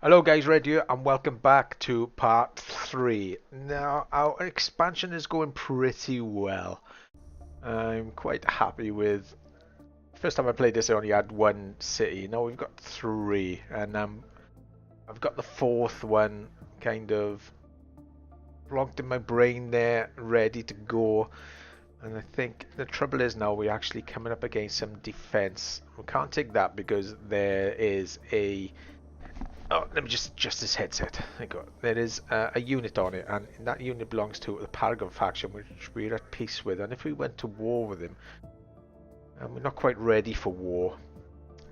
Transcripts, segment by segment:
Hello guys, Red here and welcome back to part 3. Now our expansion is going pretty well. I'm quite happy with... First time I played this I only had one city, now we've got 3 and I've got the 4th one kind of blocked in my brain there, ready to go. And I think the trouble is now we're actually coming up against some defense. We can't take that because there is a... Oh, let me just adjust this headset. There you go. There is a unit on it, and that unit belongs to the Paragon faction, which we're at peace with. And if we went to war with him, we're not quite ready for war,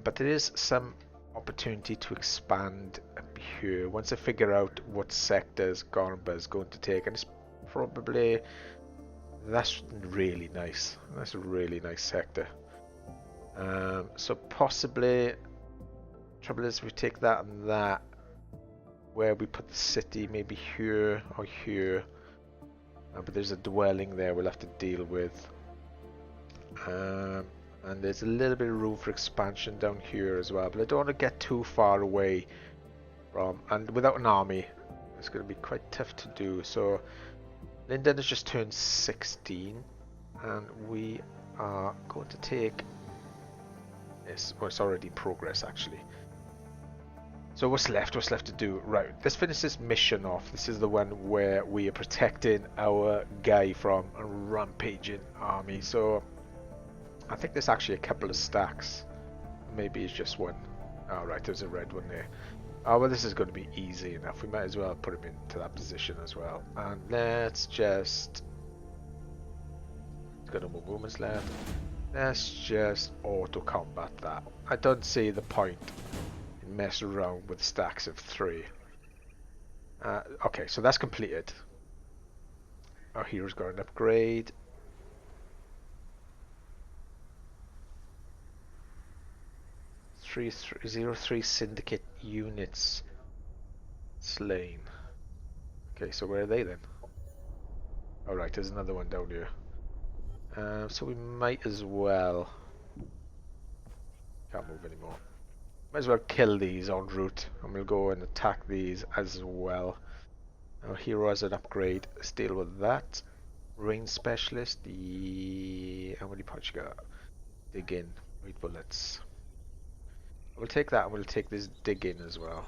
but there is some opportunity to expand up here. Once I figure out what sectors Gorba is going to take, and it's probably... That's really nice. That's a really nice sector. So possibly... Trouble is, if we take that and that, where we put the city, maybe here or here, but there's a dwelling there we'll have to deal with, and there's a little bit of room for expansion down here as well, but I don't want to get too far away from, and without an army it's going to be quite tough to do. So Linden has just turned 16 and we are going to take this. Oh, it's already in progress actually. So what's left? What's left to do? Right, let's finish this mission off. This is the one where we are protecting our guy from a rampaging army. So I think there's actually a couple of stacks. Maybe it's just one. Oh, right, there's a red one there. Oh, well, this is going to be easy enough. We might as well put him into that position as well. And let's just... It's got no more movements left. Let's just auto-combat that. I don't see the point mess around with stacks of 3. Okay, so that's completed. Our hero's got an upgrade. Three 03 syndicate units slain. Okay, so where are they then? Alright, there's another one down here. So we might as well... Can't move anymore. Might as well kill these en route, and we'll go and attack these as well. Our hero has an upgrade. Let's deal with that. Range specialist. How many punch you got? Dig in. 8 bullets. We'll take that, and we'll take this dig in as well.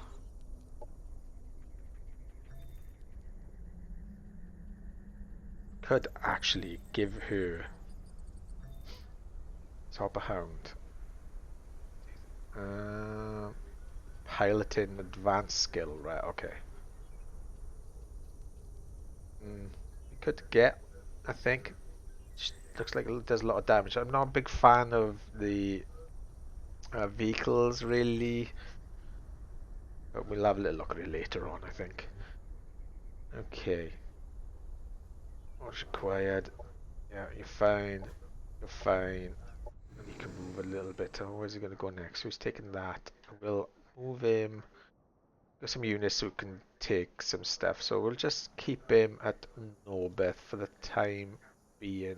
Could actually give her top a hound. Piloting advanced skill, right? Okay. We could get, I think. Looks like it does a lot of damage. I'm not a big fan of the vehicles, really, but we'll have a little look at it later on, I think. Okay. What's required? Yeah, you're fine. You're fine. And you can move a little bit. Oh, where's he going to go next? Who's taking that? We'll move him. Got some units so we can take some stuff. So we'll just keep him at Norbeth for the time being.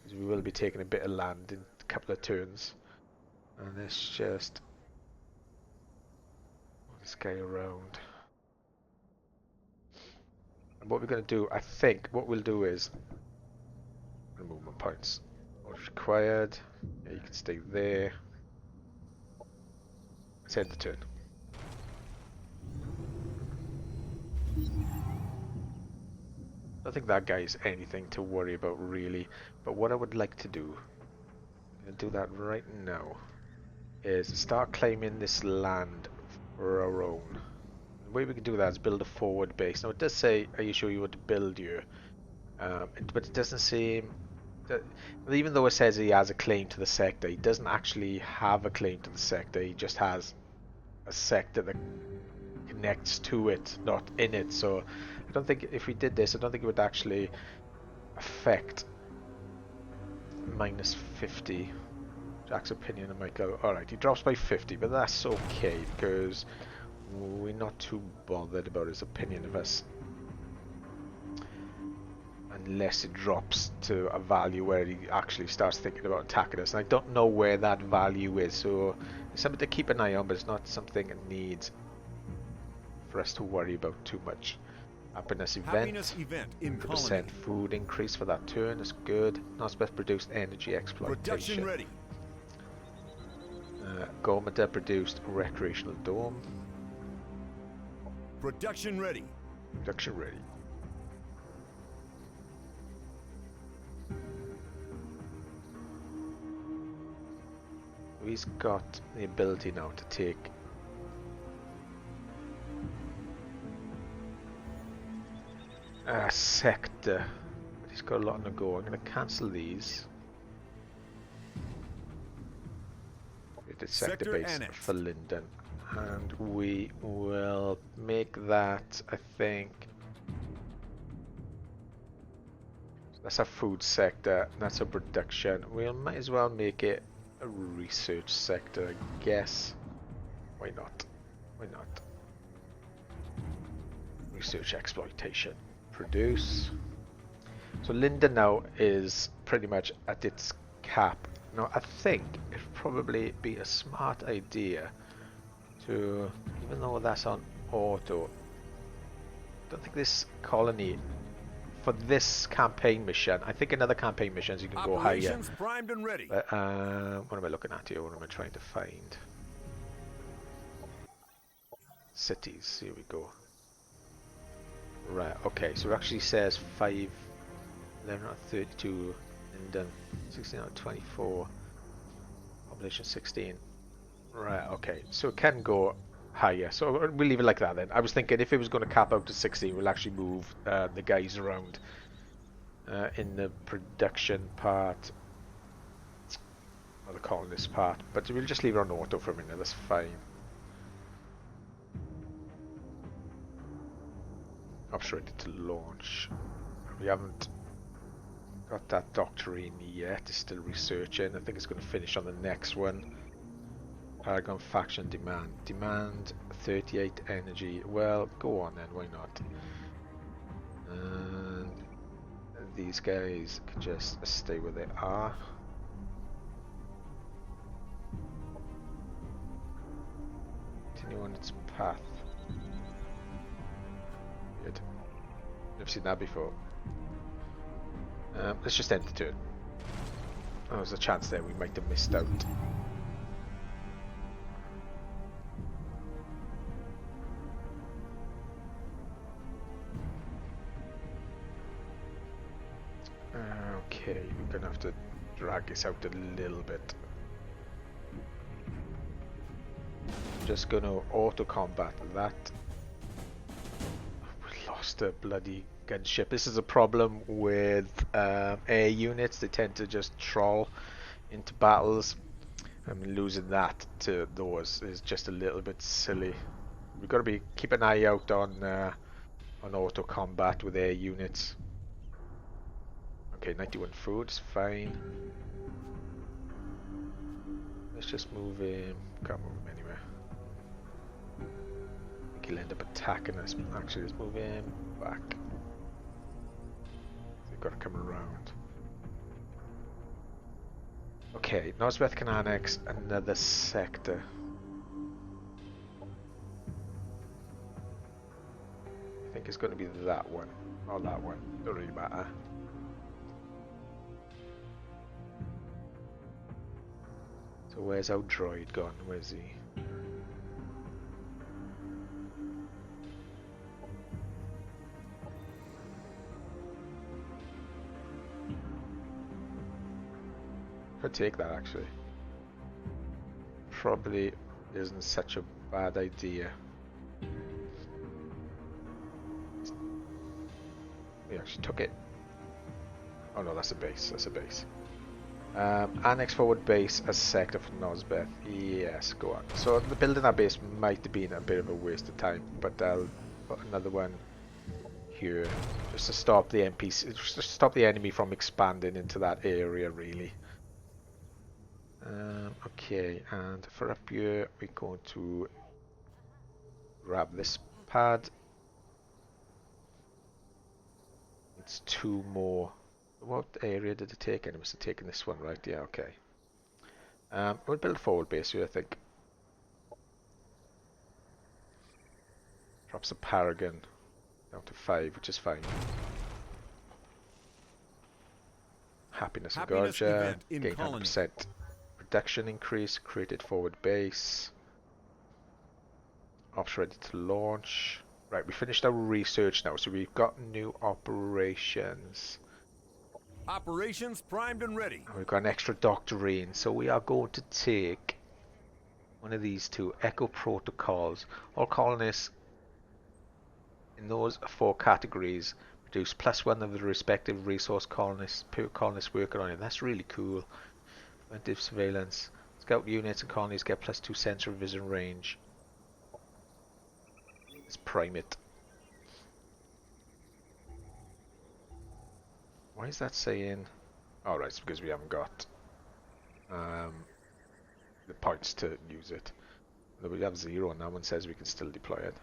Because we will be taking a bit of land in a couple of turns. And let's just move this guy around. And what we're going to do, I think, what we'll do is movement points. What's required? Yeah, you can stay there. Let's end the turn. I don't think that guy is anything to worry about really, but what I would like to do, and do that right now, is start claiming this land for our own. The way we can do that is build a forward base. Now it does say, are you sure you want to build here? But it doesn't seem... Even though it says he has a claim to the sector, he doesn't actually have a claim to the sector. He just has a sector that connects to it, not in it. So I don't think if we did this, I don't think it would actually affect minus 50. Jack's opinion, I might go, alright, he drops by 50, but that's okay because we're not too bothered about his opinion of us. Unless it drops to a value where he actually starts thinking about attacking us. And I don't know where that value is, so it's something to keep an eye on, but it's not something it needs for us to worry about too much. Happiness Happiness event in 100% colony. food increase for that turn is good. Nosbeth produced energy Production exploitation. ready. Gormada produced recreational dome. Production ready. Production ready. He's got the ability now to take a sector, but he's got a lot on the go. I'm going to cancel these. It's sector base for Linden, and we will make that, I think, that's a food sector, that's a production. We might as well make it a research sector, I guess. Why not? Why not? Research exploitation. Produce. So Linden now is pretty much at its cap. Now I think it'd probably be a smart idea to, even though that's on auto, I don't think this colony, for this campaign mission, I think in other campaign missions you can go higher. Primed and ready. But, what am I looking at here? What am I trying to find? Cities, here we go. Right, okay, so it actually says 5, 11 out of 32, and 16 out of 24, population 16. Right, okay, so it can go higher, so we'll leave it like that then. I was thinking if it was going to cap out to 16, we'll actually move the guys around in the production part, or the colonist part, but we'll just leave it on auto for a minute, that's fine. Ops ready to launch. We haven't got that doctrine yet, it's still researching. I think it's going to finish on the next one. Paragon faction demand. Demand 38 energy. Well, go on then, why not? And these guys can just stay where they are. Continue on its path. Good. Never seen that before. Let's just end the turn. Oh, there's a chance there we might have missed out. Okay, we're gonna have to drag this out a little bit. I'm just gonna auto combat that. We lost a bloody gunship. This is a problem with air units. They tend to just troll into battles. I mean, losing that to those is just a little bit silly. We've got to keep an eye out on auto combat with air units. Okay, 91 food is fine. Let's just move him. Can't move him anywhere. I think he'll end up attacking us. Actually, let's move him back. We've got to come around. Okay, Nosbeth can annex another sector. I think it's going to be that one, or that one. Don't really matter. So where's our droid gone? Where's he? Could take that actually. Probably isn't such a bad idea. We actually took it. Oh no, that's a base. That's a base. Annex forward base as sector for Nosbeth. Yes, go on. So the building that base might have been a bit of a waste of time, but I'll put another one here just to stop the NPC, just to stop the enemy from expanding into that area, really. Okay, and for up here, we're going to grab this pad. It's 2 more. What area did it take? It must have taken this one, right? Yeah, okay. We'll build a forward base here, I think. Drops the Paragon down to 5, which is fine. Happiness and Gorgia, event in gain colony. 100% production increase, created forward base. Ops ready to launch. Right, we finished our research now, so we've got new operations. Operations primed and ready. And we've got an extra doctrine, so we are going to take one of these two Echo Protocols. All colonists in those 4 categories produce +1 of the respective resource colonists per colonist working on it. That's really cool. Preventive surveillance. Scout units and colonies get +2 sensor vision range. Let's prime it. Why is that saying? Oh, right, it's because we haven't got the points to use it. Although we have 0 and that one says we can still deploy it.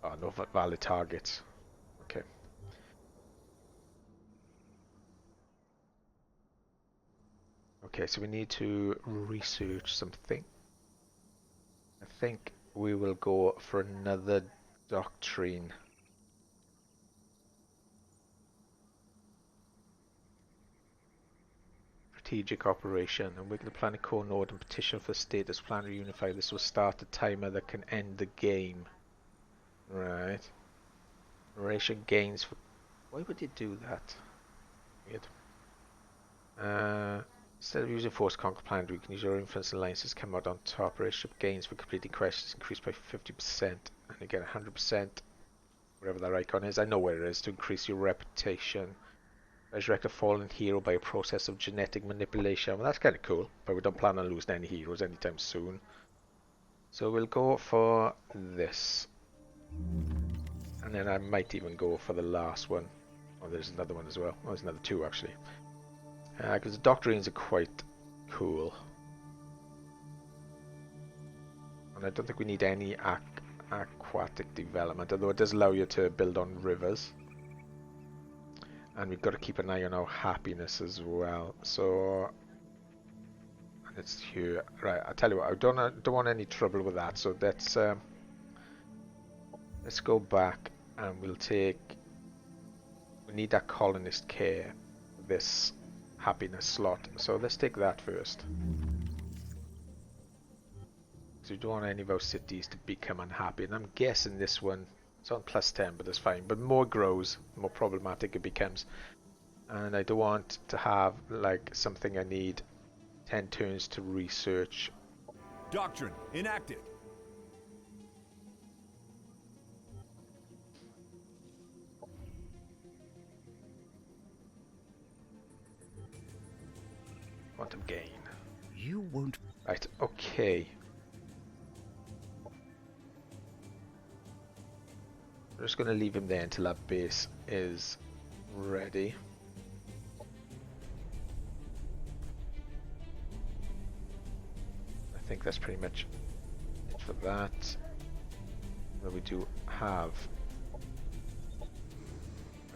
Oh, no valid targets. Okay. Okay, so we need to research something. I think we will go for another doctrine. Strategic operation. And wiggle the planet core node and petition for status plan to unify. This will start a timer that can end the game. Right. Duration gains for... Why would you do that? Weird. Instead of using force conquer planet, we can use your influence alliances come out on top. Relationship gains for completing quests increased by 50%. And again 100%. Whatever that icon is. I know where it is. To increase your reputation. Resurrect a fallen hero by a process of genetic manipulation. Well, that's kind of cool. But we don't plan on losing any heroes anytime soon. So we'll go for this. And then I might even go for the last one. Oh, there's another one as well. Oh, there's another 2 actually. Because the doctrines are quite cool. And I don't think we need any aquatic development, although it does allow you to build on rivers. And we've got to keep an eye on our happiness as well. So, and it's here. Right, I tell you what, I don't want any trouble with that. So let's go back and we'll take. We need that colonist care. This happiness slot. So let's take that first. So we don't want any of our cities to become unhappy. And I'm guessing this one, it's on +10, but that's fine. But more it grows, the more problematic it becomes. And I don't want to have like something I need 10 turns to research. Doctrine enacted. Quantum gain. You won't. Right, okay. I'm just going to leave him there until that base is ready. I think that's pretty much it for that. But we do have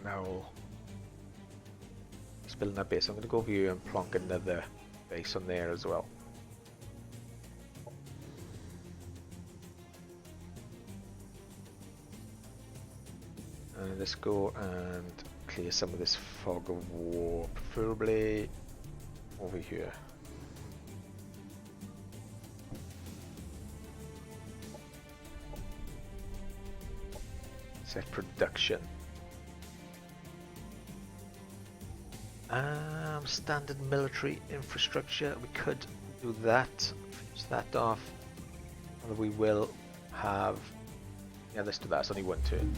an owl. Let's build that base. I'm going to go over here and plonk another base on there as well. And let's go and clear some of this fog of war, preferably over here. Set production. Standard military infrastructure. We could do that. Finish that off. And we will have. Yeah, let's do that. It's only 1 turn.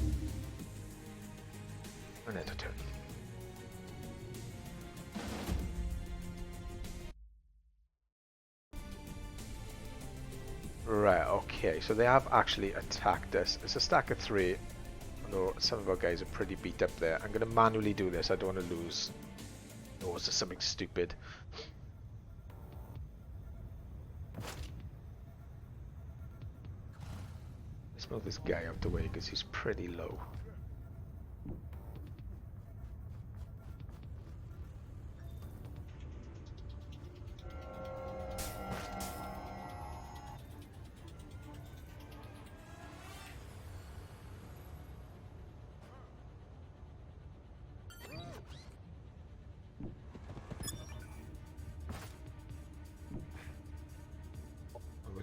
Another turn. Right, okay, so they have actually attacked us. It's a stack of 3, although some of our guys are pretty beat up there. I'm going to manually do this, I don't want to lose. Oh, is this something stupid? Let's move this guy out the way because he's pretty low.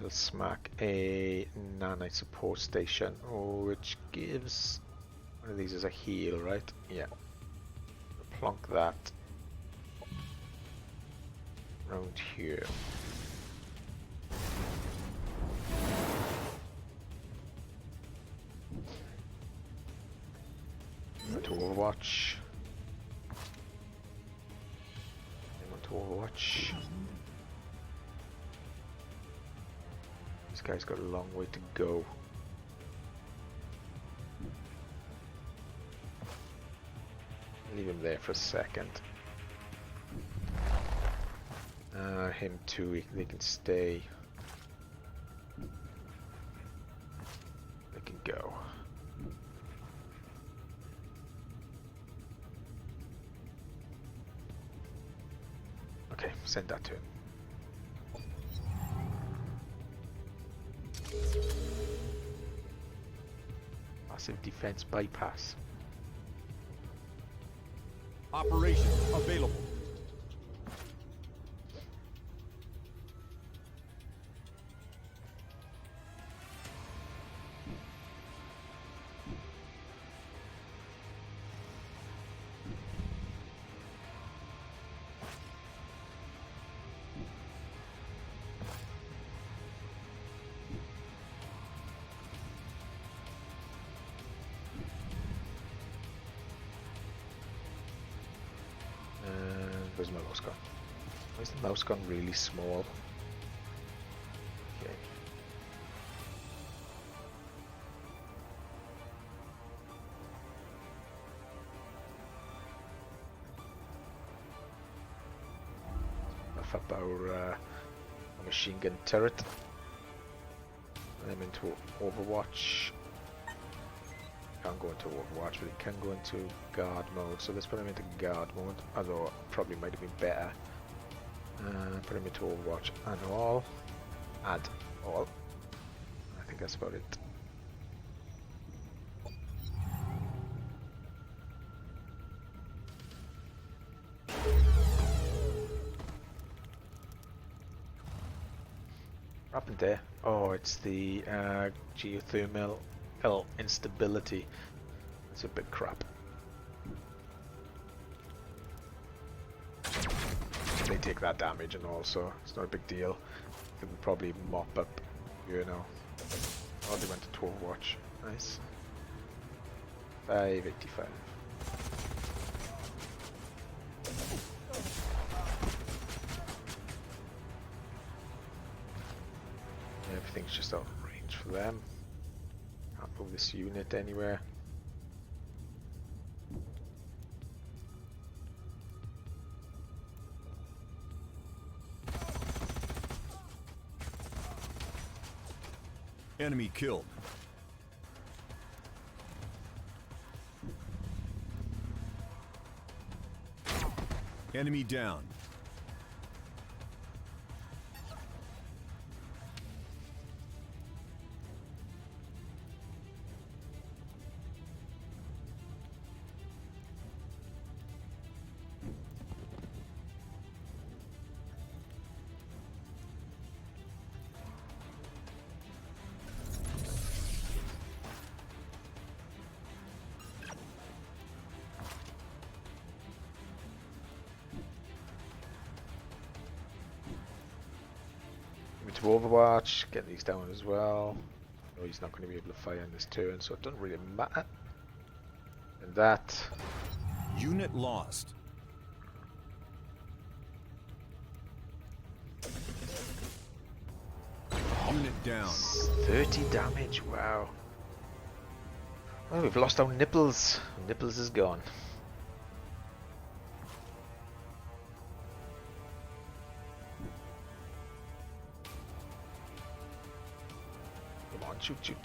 little smack a nanite support station, which gives one of these as a heal, right? Yeah. Plonk that around here. Go to Overwatch. Go to Overwatch. This guy's got a long way to go. Leave him there for a second. Him too, they can stay. They can go. Okay, send that to him. Massive defense bypass. Operation available. Where's my mouse gun? Where's the mouse gun really small? Okay. Buff up our machine gun turret. I'm into Overwatch. Can't go into Overwatch, but it can go into guard mode, so let's put him into guard mode, although probably might have been better. Put him into Overwatch and all. Add all. I think that's about it. What happened there? Oh, it's the geothermal instability. It's a bit crap. They take that damage and all, so it's not a big deal. They can probably mop up, you know. Oh, they went to Overwatch. Nice. 585. Everything's just out of range for them. Can't move this unit anywhere. Enemy killed. Enemy down. To Overwatch, get these down as well. No, he's not going to be able to fire in this turn, so it doesn't really matter. And that. Unit lost. Unit down. 30 damage, wow. Oh, we've lost our nipples. Nipples is gone. Come on, shoot, shoot.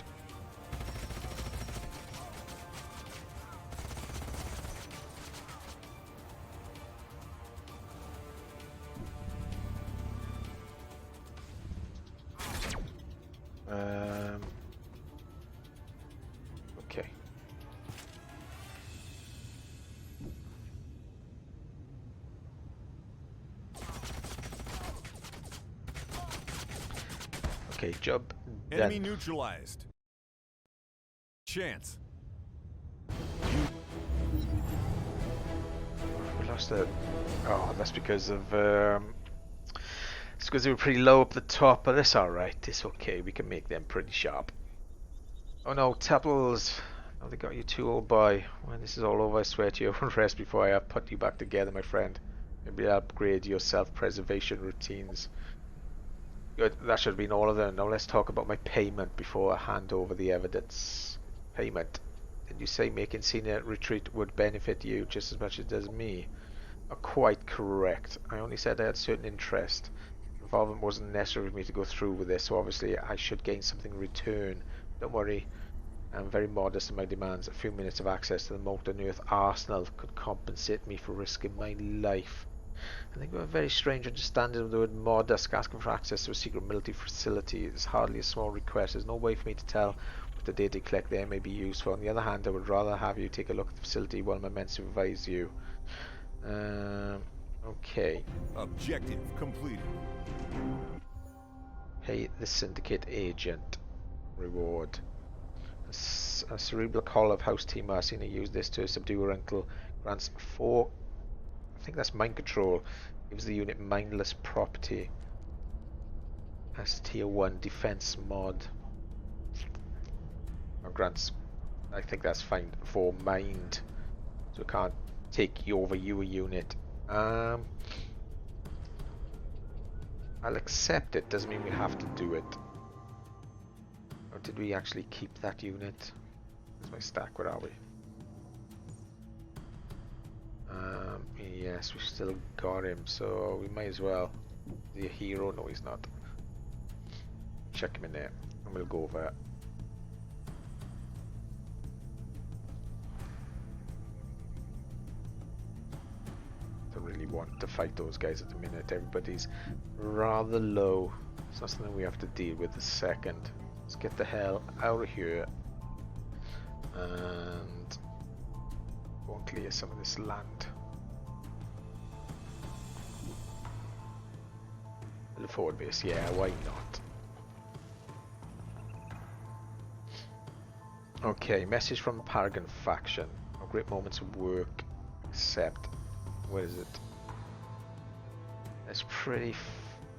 Okay. Okay, job Enemy done. neutralized. Chance. We lost a... Oh, that's because of... it's because they were pretty low up the top, but it's alright. It's okay. We can make them pretty sharp. Oh no, Tupples! Oh, they got you too, old boy. When this is all over, I swear to you, I won't rest before I put you back together, my friend. Maybe I'll upgrade your self-preservation routines. Good, that should have been all of them. Now let's talk about my payment before I hand over the evidence. Payment. Did you say making senior retreat would benefit you just as much as it does me? Not quite correct. I only said I had certain interest. Involvement wasn't necessary for me to go through with this, so obviously I should gain something in return. Don't worry, I'm very modest in my demands. A few minutes of access to the Molten Earth arsenal could compensate me for risking my life. I think we have a very strange understanding of the word modest. Asking for access to a secret military facility is hardly a small request. There's no way for me to tell what the data you collect there may be used for. On the other hand, I would rather have you take a look at the facility while my men supervise you. Okay. Objective completed. Pay the syndicate agent. Reward. A cerebral call of House Team Marcina used this to subdue her uncle. Grants 4. I think that's mind control. Gives the unit mindless property. As tier 1 defense mod. Or grants. I think that's fine for mind. So it can't take over your unit. I'll accept it. Doesn't mean we have to do it. Or did we actually keep that unit? Where's my stack? Where are we? Yes, we still got him, so we might as well. Is he a hero? No, he's not. Check him in there, and we'll go over. Don't really want to fight those guys at the minute. Everybody's rather low. It's not something we have to deal with the second. Let's get the hell out of here and go and clear some of this land. The forward base, yeah, why not? Okay, message from Paragon faction. No great moments of work, except, where is it? It's pretty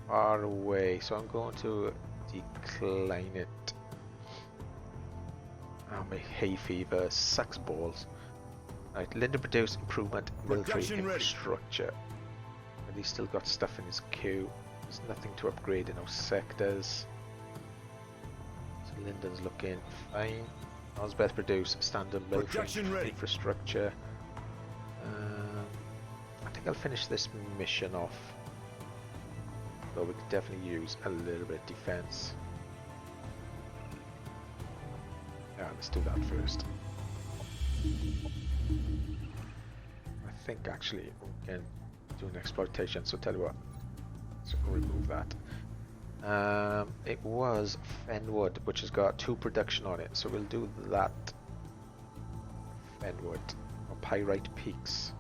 far away, so I'm going to decline it. Oh, my hay fever sucks balls. Right, Linda produced improvement in military infrastructure. And he's still got stuff in his queue. There's nothing to upgrade in those sectors. So Lyndon's looking fine. Osbeth produce standard military infrastructure. I think I'll finish this mission off. But we could definitely use a little bit of defense. Yeah, let's do that first. I think actually we can do an exploitation, so tell you what. So remove that. It was Fenwood, which has got 2 production on it, so we'll do that. Fenwood or Pyrite Peaks.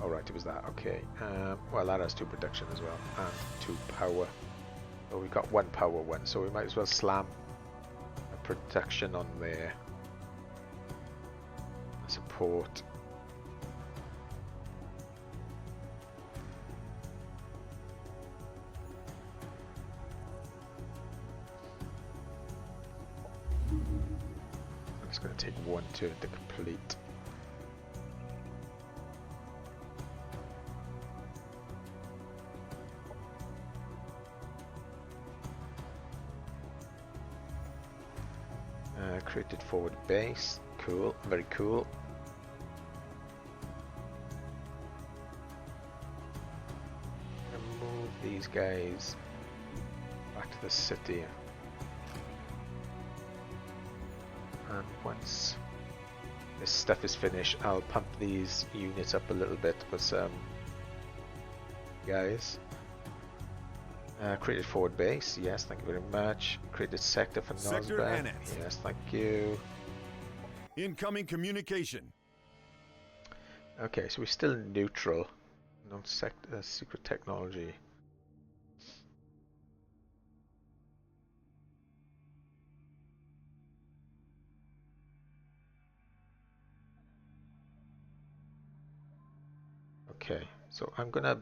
All right, it was that. Okay. Well, that has 2 production as well and 2 power. So we got 1 power one, so we might as well slam a production on there. Support. It's going to take 1 turn to complete. Created forward base. Cool, very cool. Move these guys back to the city. And once this stuff is finished, I'll pump these units up a little bit with some guys. Created forward base, yes, thank you very much. Created sector for Nosbeth, yes, thank you. Incoming communication. Okay, so we're still neutral. Non-sector, secret technology. okay. So I'm gonna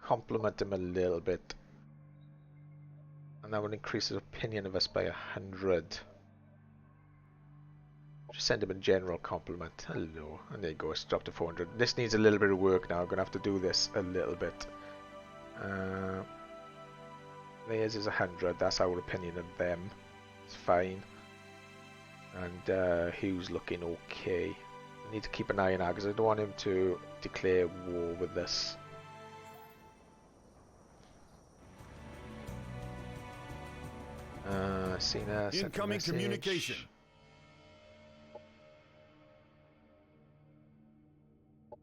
compliment him a little bit. And that would increase his opinion of us by 100. Just send him a general compliment. Hello. And there you go, it's dropped to 400. This needs a little bit of work now. I'm gonna have to do this a little bit. Theirs is 100. That's our opinion of them. It's fine. And Hugh's looking okay. I need to keep an eye on that because I don't want him to declare war with us. Cena, Incoming communication.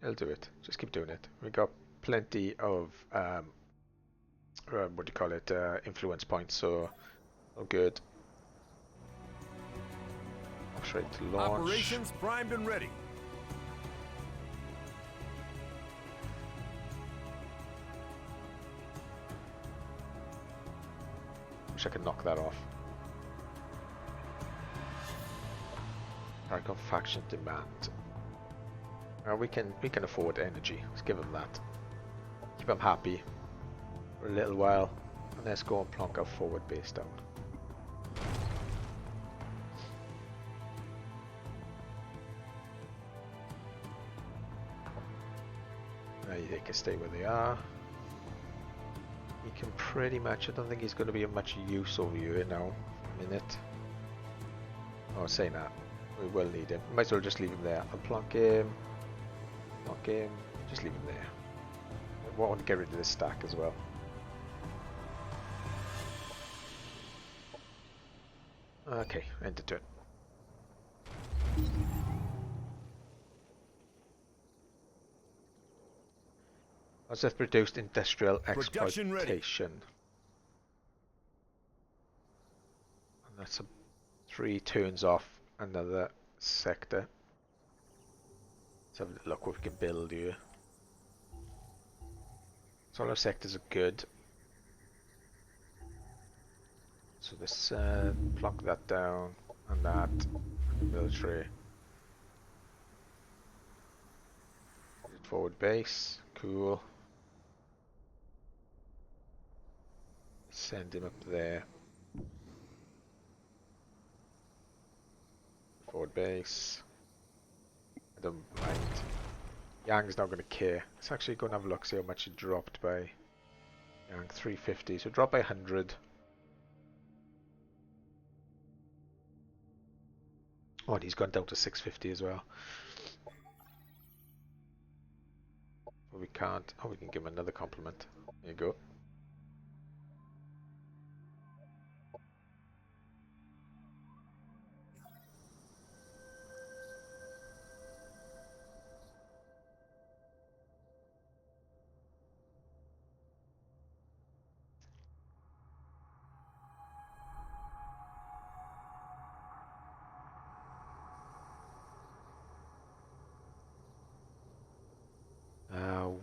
He'll do it. Just keep doing it. We got plenty of what do you call it? Influence points. So, all good. Straight to launch. Operations primed and ready. Wish I could knock that off. Paragon faction demand. We can afford energy. Let's give them that. Keep them happy for a little while, and let's go and plonk our forward base down. They can stay where they are. He can pretty much. I don't think he's going to be of much use over here now. For a minute. Oh, saying that, we will need him. Might as well just leave him there. I'll plonk him. Plonk him. Just leave him there. I want to get rid of this stack as well. Okay, end of turn. As if produced industrial exploitation. And that's 3 turns off another sector. Let's have a look what we can build here. So all our sectors are good. So this plonk that down and that and military. Forward base, cool. Send him up there. Forward base. I don't mind. Yang's not going to care. Let's actually go and have a look, see how much it dropped by. Yang 350, so drop by 100. Oh, and he's gone down to 650 as well. But we can't. Oh, we can give him another compliment. There you go.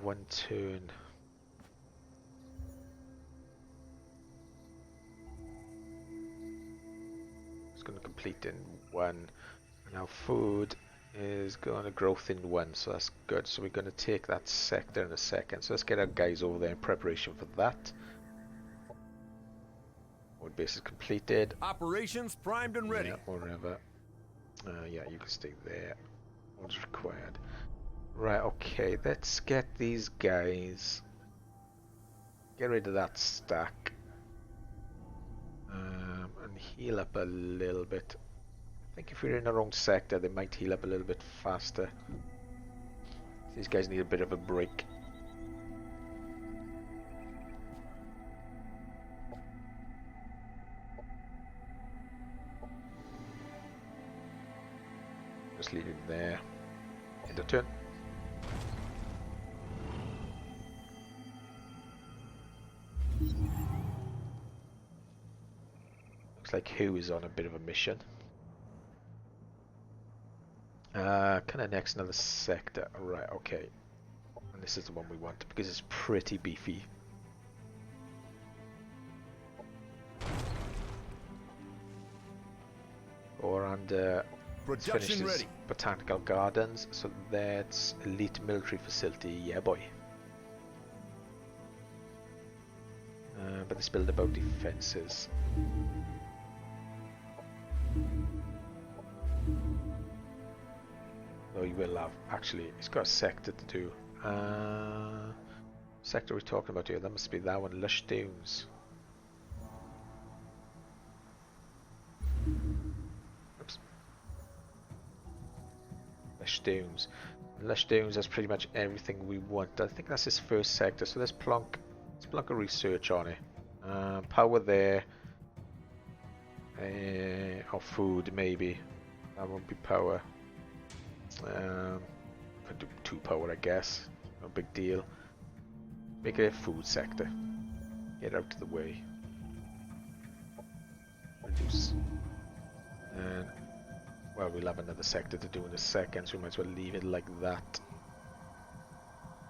One turn. It's going to complete in 1. And our food is going to growth in 1, so that's good. So we're going to take that sector in a second. So let's get our guys over there in preparation for that. Wood base is completed. Operations primed and ready. Yeah, wherever. Yeah, you can stay there. What's required? Right, okay, let's get these guys. Get rid of that stack. And heal up a little bit. I think if we're in our own sector, they might heal up a little bit faster. These guys need a bit of a break. Just leave him there. End of turn. Looks like Who is on a bit of a mission. Can I next another sector? Right, okay. And this is the one we want because it's pretty beefy. Or under Let's finish Production this ready. botanical gardens. So that's elite military facility. Yeah, boy. But let's build about defenses. Though you will have, actually, it's got a sector to do. Sector we're talking about here, that must be that one, Lush Dunes. Oops. Lush Dunes. Lush Dunes has pretty much everything we want. I think that's his first sector, so let's plonk a research on it. Power there. Or food, maybe. That won't be power. Could do 2 power, I guess. No big deal. Make it a food sector. Get out of the way. Reduce. And, well, we'll have another sector to do in a second, so we might as well leave it like that.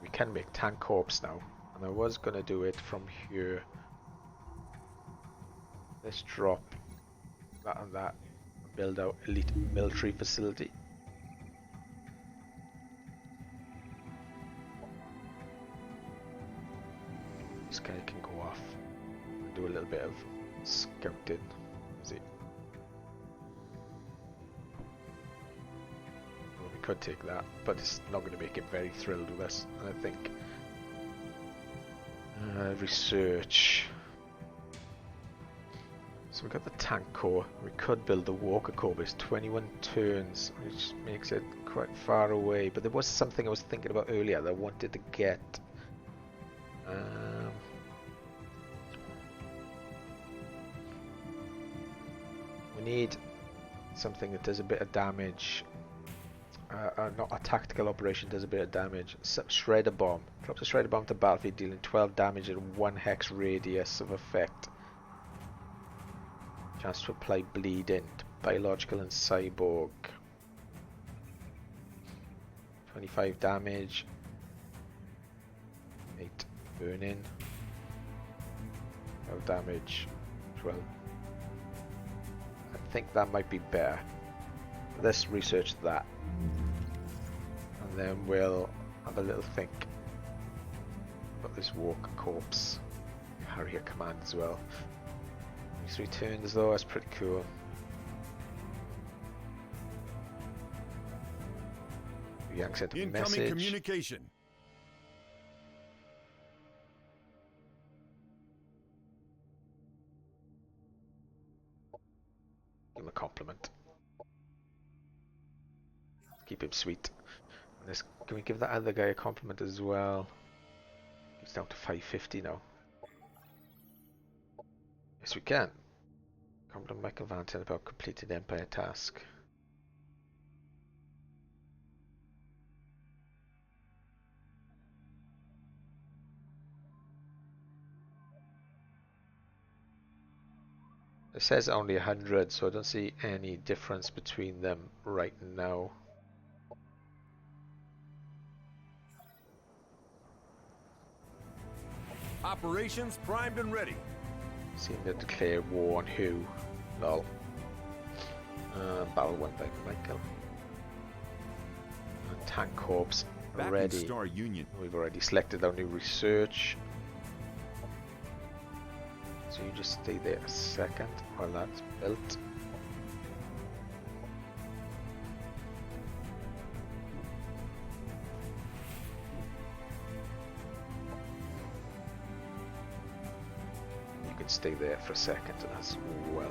We can make tank corps now. And I was going to do it from here. Let's drop that and that. Build out elite military facility. This guy can go off and do a little bit of scouting. See, well, we could take that, but it's not going to make him very thrilled with us. And I think research. So we got the tank core. We could build the walker core, but it's 21 turns, which makes it quite far away. But there was something I was thinking about earlier that I wanted to get. We need something that does a bit of damage. Not a tactical operation, does a bit of damage. Shredder bomb. Drops a shredder bomb to battlefield, dealing 12 damage at 1 hex radius of effect. Chance to apply bleeding to biological and cyborg. 25 damage. 8 burning. 12 damage. 12. I think that might be better. Let's research that. And then we'll have a little think about this walker corpse. Harrier command as well. These returns though, that's pretty cool. Yang sent a message. Incoming communication. Give him a compliment. Keep him sweet. And this, can we give that other guy a compliment as well? He's down to 550 now. Yes, we can. Compliment Michael Vanton about completed Empire task. It says only 100, so I don't see any difference between them right now. Operations primed and ready. Seem to declare war on who? Lol. Battle won by Michael. Tank corps Back in ready. Star Union. We've already selected our new research. So you just stay there a second while that's built. You can stay there for a second as well.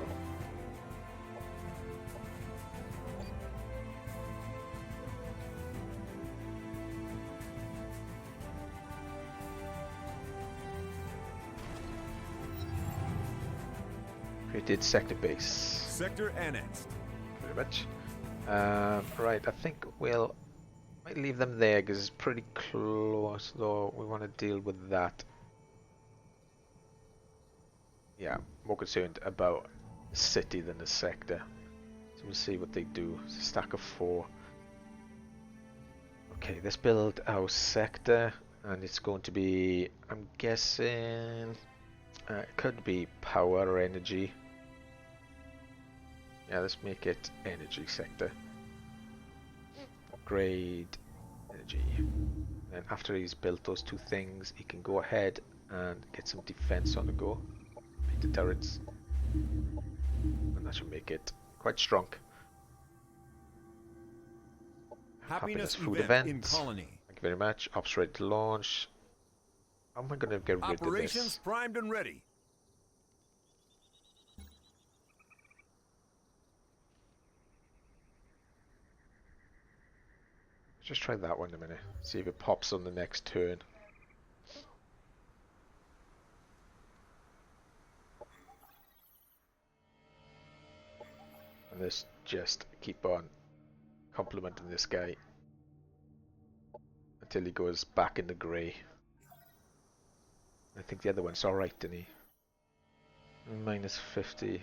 Created sector base. Sector annexed. Very much. Right, I think we'll might leave them there because it's pretty close, though we want to deal with that. Yeah, more concerned about the city than the sector. So we'll see what they do. It's a stack of 4. Okay, let's build our sector, and it's going to be, I'm guessing, it could be power or energy. Yeah, let's make it energy sector. upgrade energy. And after he's built those two things, he can go ahead and get some defense on the go. Paint the turrets. And that should make it quite strong. Happiness food event event. in colony. Thank you very much. Ops ready to launch. How am I going to get rid of this? Operations primed and ready. Just try that one a minute. See if it pops on the next turn. And let's just keep on complimenting this guy until he goes back in the grey. I think the other one's alright, didn't he? Minus 50.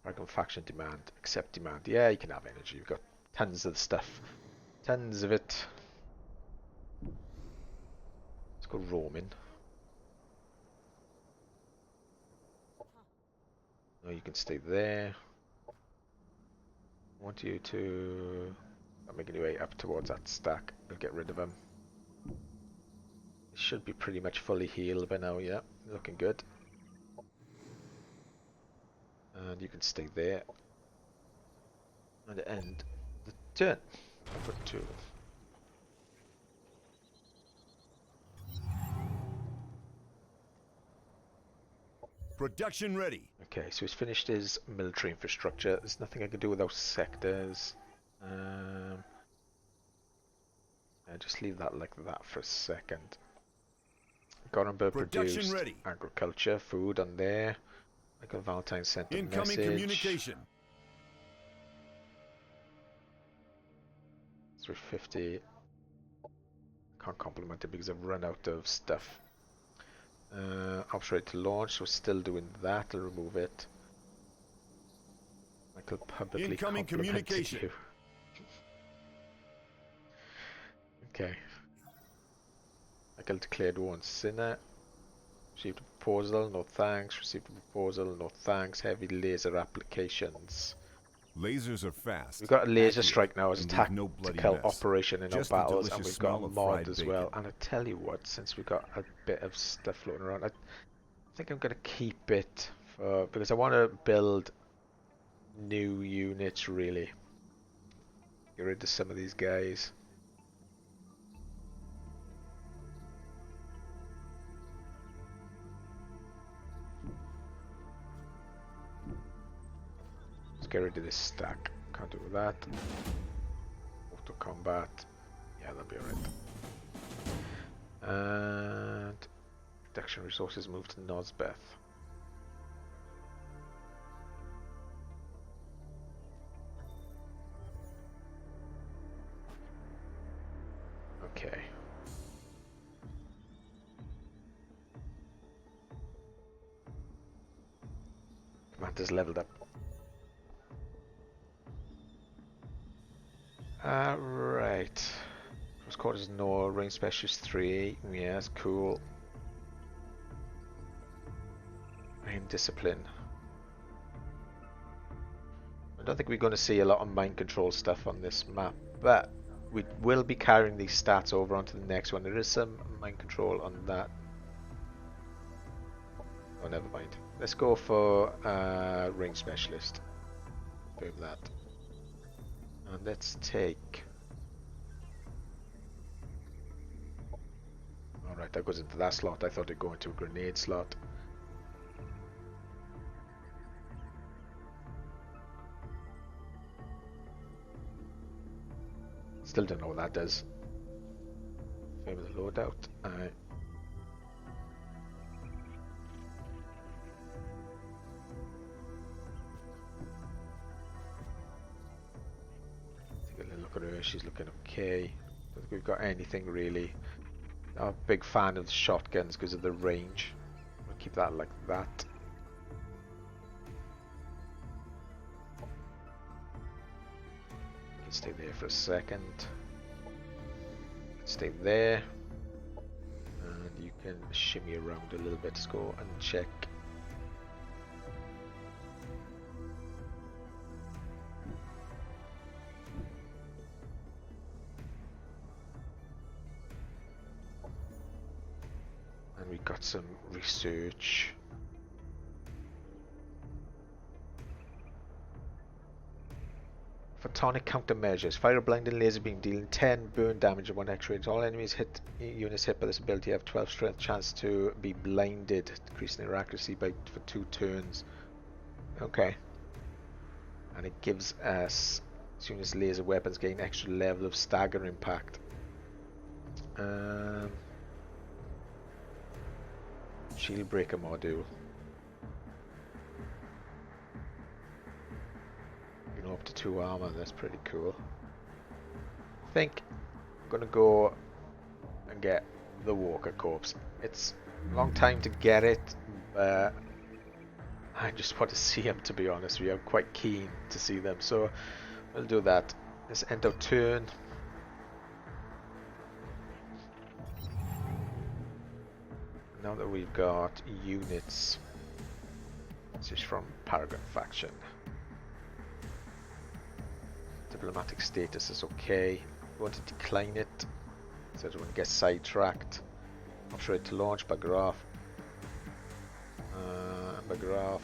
Dragon faction demand. Accept demand. Yeah, you can have energy. You've got tons of stuff. Tons of it. Let's go roaming. No, you can stay there. I want you to... I'm making your way up towards that stack. We'll get rid of him. He should be pretty much fully healed by now, yeah. Looking good. And you can stay there. And end the turn. Number 2. Production ready. Okay, so he's finished his military infrastructure. There's nothing I can do without sectors. Just leave that like that for a second. Gorenberg produced ready. agriculture, food on there. Like a Valentine sent a Incoming message. communication. 350. Can't compliment it because I've run out of stuff. Ops ready to launch, so we're still doing that. I'll remove it. I could publicly Incoming compliment communication. you. Okay. Michael declared war on Sinner. Received a proposal, no thanks. Received a proposal, no thanks. Heavy laser applications. Lasers are fast. We've got a laser accurate, strike now as a and leave no bloody tactical mess. operation in Just our the battles, and delicious we've got a smell of mod fried as well. bacon. And I tell you what, since we've got a bit of stuff floating around, I think I'm going to keep it for, because I want to build new units really. Get rid of some of these guys. Get rid of this stack. Can't do that. Auto combat. Yeah, that'll be alright. And production resources move to Nosbeth. Okay. Commander's leveled up. Right. Close quarters no, range specialist 3. Yes, cool. Aim discipline. I don't think we're going to see a lot of mind control stuff on this map, but we will be carrying these stats over onto the next one. There is some mind control on that. Oh, never mind. Let's go for range specialist. Confirm that. And let's take... Alright, that goes into that slot. I thought it'd go into a grenade slot. Still don't know what that does. Favor the loadout. Look at her, she's looking okay. Don't think we've got anything really. I'm a big fan of the shotguns because of the range. We'll keep that like that. You can Stay there for a second. Stay there. And you can shimmy around a little bit. Let's go and check. And we got some research. Photonic countermeasures. Fire a blinding laser beam dealing 10 burn damage and 1 X-ray. All enemies units hit by this ability have 12 strength chance to be blinded, decreasing their accuracy for 2 turns. Okay. And it gives us, as soon as laser weapons gain extra level of stagger impact. Shield breaker module. Up to 2 armor, that's pretty cool. I think I'm gonna go and get the Walker Corpse. It's a long time to get it, but I just want to see them, to be honest. We are quite keen to see them, so we'll do that. Let's end our turn. Now that we've got units, this is from Paragon faction. Diplomatic status is okay. We want to decline it so that we get sidetracked. Offshore to launch, bugger off. Bugger off.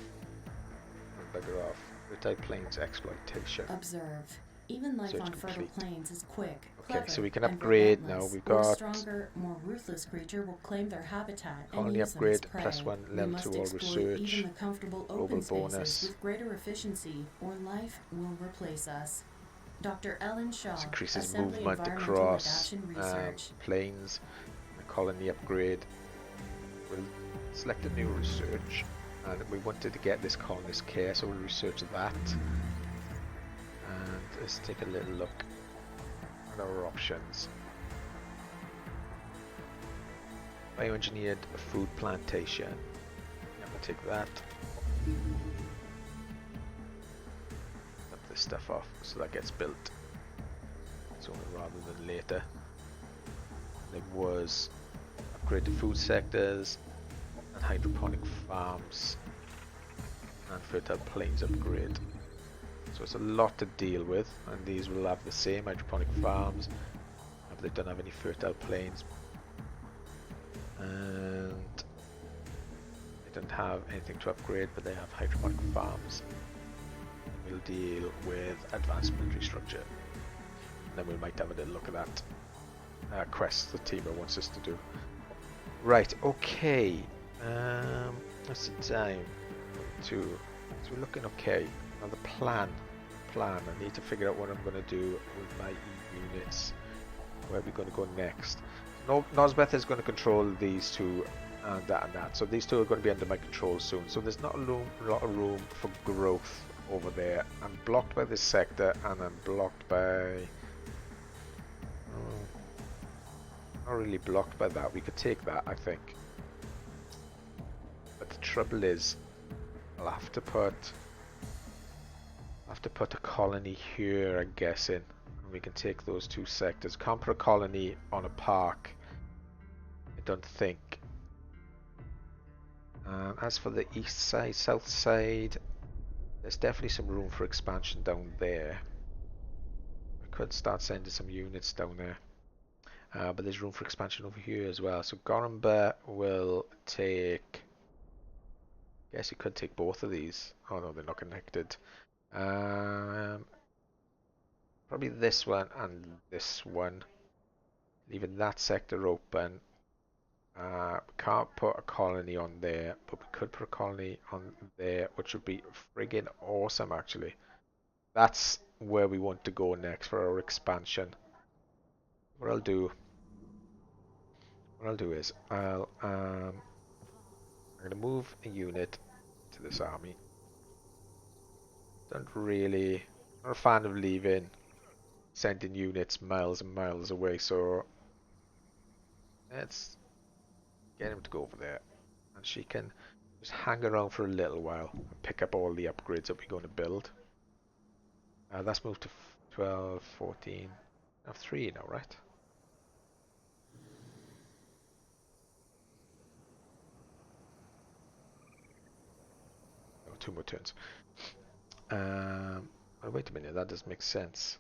Bugger off. Retired planes exploitation. Observe. Even life on fertile plains is quick. Okay, so we can upgrade now. We've got a stronger, more ruthless creature will claim their habitat colony and use upgrade them as plus prey. 1 level 2 all research. Even the comfortable global open spaces bonus with greater efficiency, or life will replace us. Dr. Ellen Shaw, this increases Assembly movement across planes. A colony upgrade. We'll select a new research, and we wanted to get this colonist care, so we'll research that. And let's take a little look at our options. Bioengineered food plantation. I'm gonna take that. Dump this stuff off so that gets built sooner rather than later. There was upgrade to food sectors and hydroponic farms and fertile plains upgrade. So it's a lot to deal with, and these will have the same hydroponic farms, but they don't have any fertile plains, and they don't have anything to upgrade, but they have hydroponic farms. We'll deal with advanced military structure, and then we might have a little look at that quest that Timo wants us to do. Right, okay. What's the time? 2. So we're looking okay. Now the plan. I need to figure out what I'm going to do with my units. Where are we going to go next? No, Nosbeth is going to control these two and that. So these two are going to be under my control soon. So there's not a lot of room for growth over there. I'm blocked by this sector, and I'm blocked by... not really blocked by that. We could take that, I think. But the trouble is, I'll have to put a colony here, I'm guessing. And we can take those 2 sectors. Can't put a colony on a park, I don't think. As for the east side, south side, there's definitely some room for expansion down there. We could start sending some units down there. But there's room for expansion over here as well. So Gorumba will take... I guess you could take both of these. Oh no, they're not connected. Probably this one and this one. Leaving that sector open. We can't put a colony on there, but we could put a colony on there, which would be friggin' awesome actually. That's where we want to go next for our expansion. What I'll do is I'm gonna move a unit to this army. I'm not a fan of sending units miles and miles away, so let's get him to go over there, and she can just hang around for a little while and pick up all the upgrades that we're going to build. Let's move to 12, 14. I have 3 now, right? No, 2 more turns. Oh, wait a minute, that doesn't make sense.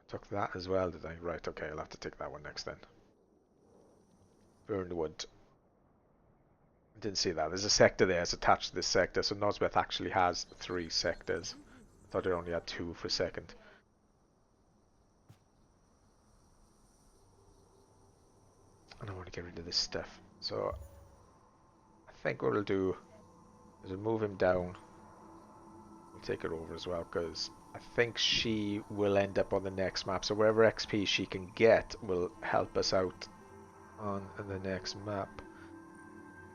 I took that as well, did I? Right, okay, I'll have to take that one next then. Burn the wood. I didn't see that. There's a sector there. It's attached to this sector, so Nosbeth actually has 3 sectors. I thought it only had 2 for a second. And I want to get rid of this stuff. So I think what we'll do is we'll move him down. We'll take it over as well, because I think she will end up on the next map. So wherever XP she can get will help us out on the next map.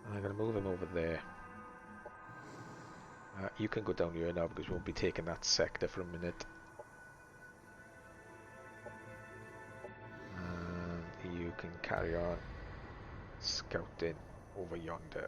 I'm going to move him over there. You can go down here now because we won't be taking that sector for a minute. And you can carry on scouting over yonder.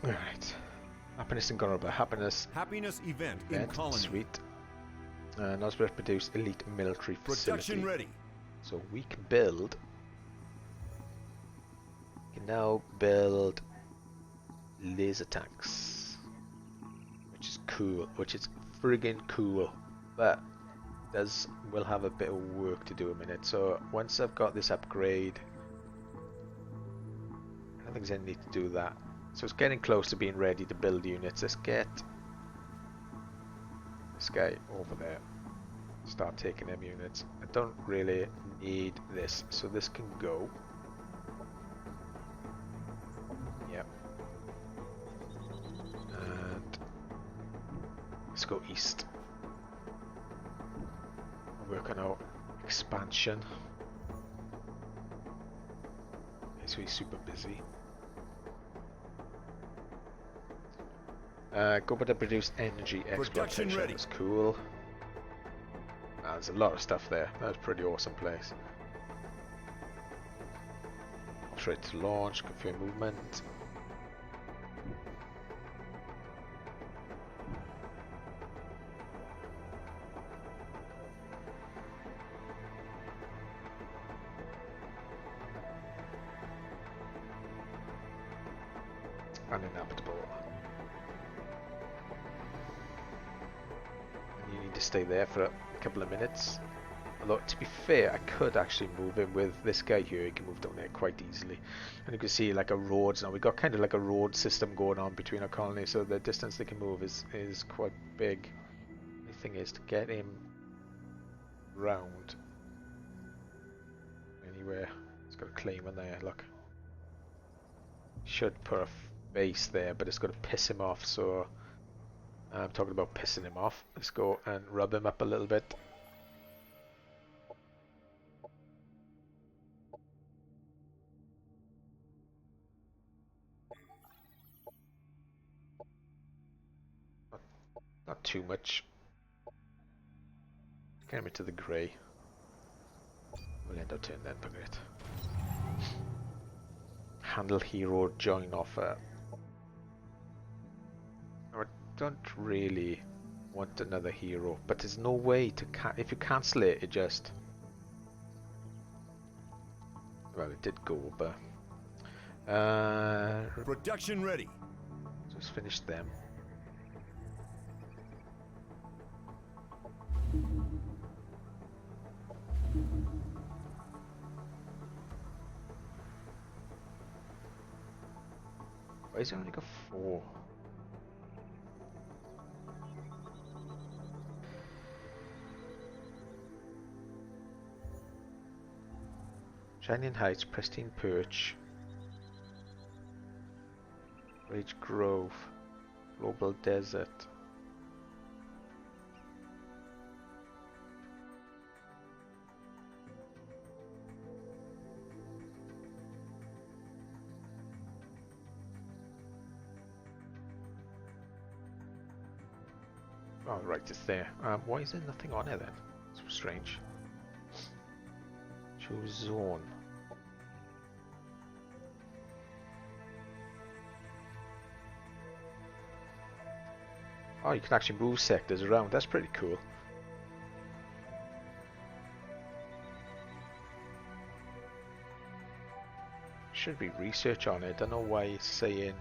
Alright. Happiness and Gorba. Happiness event in colony. Sweet. Nosbeth produce elite military facility. Production ready. So we can build. We can now build laser tanks. Which is cool. Which is friggin' cool. But we'll have a bit of work to do in a minute. So once I've got this upgrade, I don't think there's any need to do that. So it's getting close to being ready to build units. Let's get this guy over there. Start taking them units. I don't really need this, so this can go. Yep. And let's go east. Work on our expansion. Okay, so he's super busy. Go to produce energy exploitation. That's cool. There's a lot of stuff there. That's a pretty awesome place. Trade to launch, confirm movement. Uninhabitable. You need to stay there for a couple of minutes. Although, to be fair, I could actually move him with this guy here. He can move down there quite easily. And you can see like a roads now. We've got kind of like a road system going on between our colonies, so the distance they can move is quite big. The thing is to get him round anywhere. It's got a claim in there, look. Should put a base there, but it's going to piss him off, so I'm talking about pissing him off. Let's go and rub him up a little bit. Not too much. Get him into the grey. We'll end up turning that bugger it. Handle hero join offer. I don't really want another hero, but there's no way to if you cancel it, it just... Well, it did go, but... Production ready. Just finish them. Why is it only got 4? Shining Heights, Pristine Perch, Rage Grove, Global Desert. Oh, right, it's there. Why is there nothing on it then? So strange. Choose zone. Oh, you can actually move sectors around. That's pretty cool. Should be research on it. I don't know why it's saying.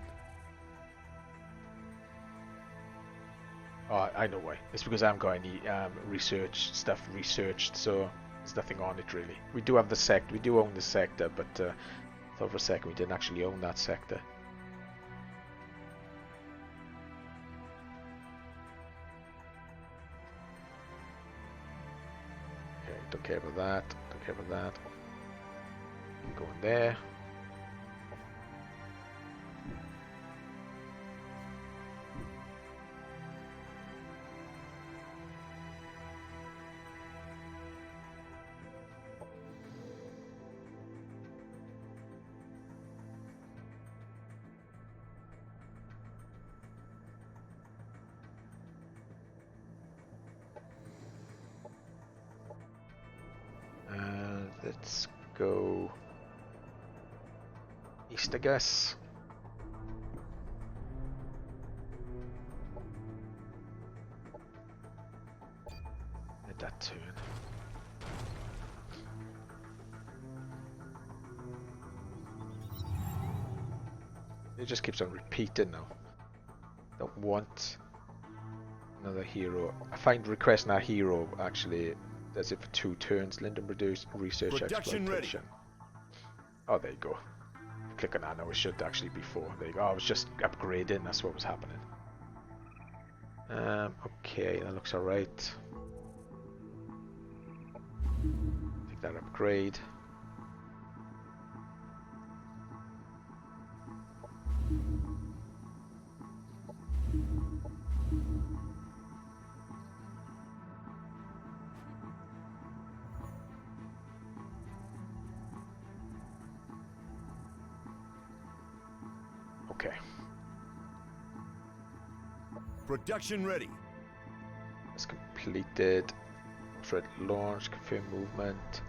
Oh, I know why. It's because I haven't got any research stuff researched, so there's nothing on it really. We do have the sector. We do own the sector, but I thought for a second we didn't actually own that sector. Okay, don't care about that. Don't care about that. Go in there. Let's go east, I guess. Let that turn. It just keeps on repeating now. Don't want another hero. I find requesting our hero actually does it for 2 turns. Linden reduce research Production exploitation. Oh, there you go. Click on that now. It should actually be 4. There you go. I was just upgrading. That's what was happening. Okay, that looks alright. Take that upgrade. Okay. Production ready. That's completed. Thread launch, confirm movement.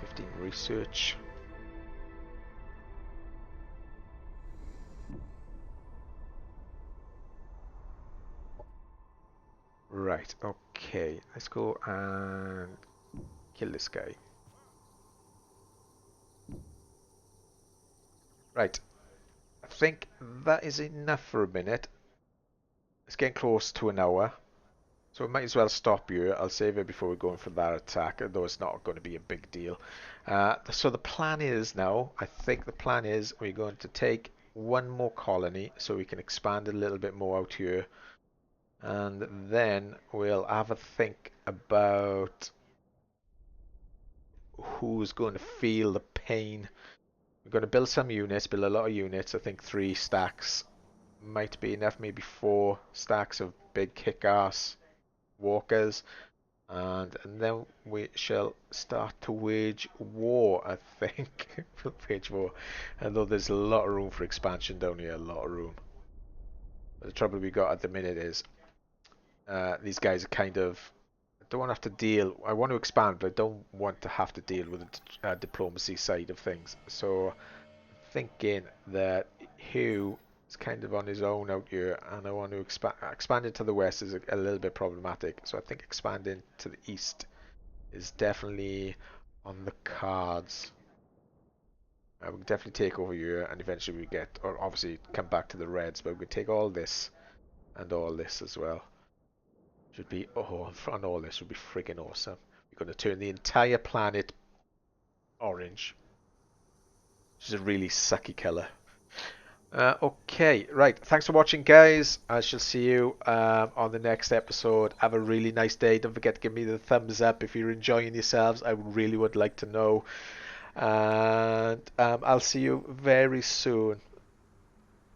15 research. Right, okay. Let's go and kill this guy. Right. I think that is enough for a minute. It's getting close to an hour. So we might as well stop here. I'll save it before we go in for that attack, although it's not going to be a big deal. So the plan is now, I think the plan is we're going to take one more colony so we can expand a little bit more out here. And then we'll have a think about who's going to feel the pain. We're going to build some units, build a lot of units. I think 3 stacks might be enough, maybe 4 stacks of big kick-ass walkers, and then we shall start to wage war. I think wage war, although there's a lot of room for expansion down here, a lot of room. But the trouble we got at the minute is these guys are kind of, I don't want to have to deal, I want to expand, but I don't want to have to deal with the diplomacy side of things. So I'm thinking that Hugh is kind of on his own out here, and I want to expand to the west is a little bit problematic. So I think expanding to the east is definitely on the cards. We can definitely take over here, and eventually we get, or obviously come back to the Reds, but we can take all this and all this as well. Should be, oh, and all this would be friggin' awesome. We're going to turn the entire planet orange, which is a really sucky colour. Okay, right. Thanks for watching, guys. I shall see you on the next episode. Have a really nice day. Don't forget to give me the thumbs up if you're enjoying yourselves. I really would like to know. And I'll see you very soon.